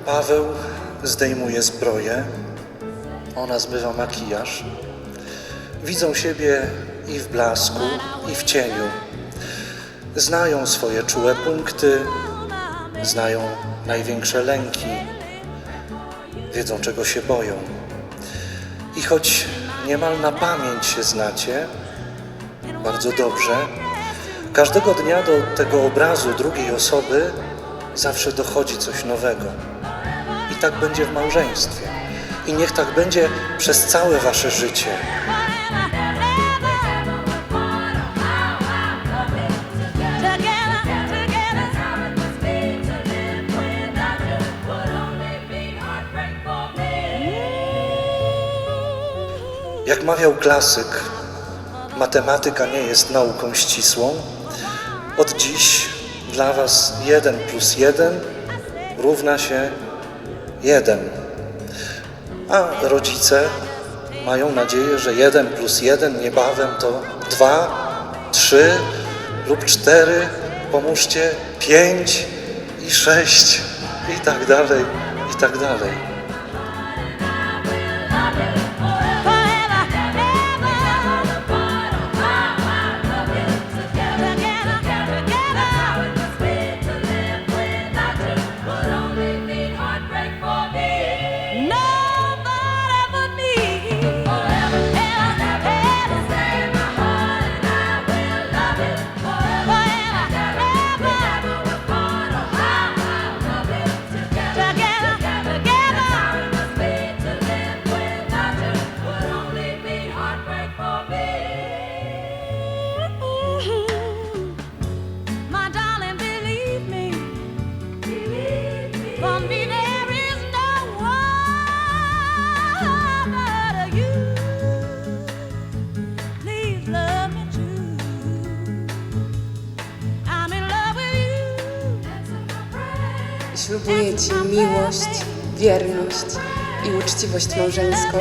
Paweł zdejmuje zbroję, ona zbywa makijaż. Widzą siebie i w blasku, i w cieniu. Znają swoje czułe punkty, znają największe lęki, wiedzą, czego się boją. I choć niemal na pamięć się znacie, bardzo dobrze, każdego dnia do tego obrazu drugiej osoby zawsze dochodzi coś nowego. I tak będzie w małżeństwie. I niech tak będzie przez całe wasze życie. Jak mawiał klasyk, matematyka nie jest nauką ścisłą. Od dziś dla was 1 + 1 równa się 1. A rodzice mają nadzieję, że 1 + 1 niebawem to 2, 3 lub 4, pomóżcie 5 i 6 i tak dalej, i tak dalej. Ślubuję Ci miłość, wierność i uczciwość małżeńską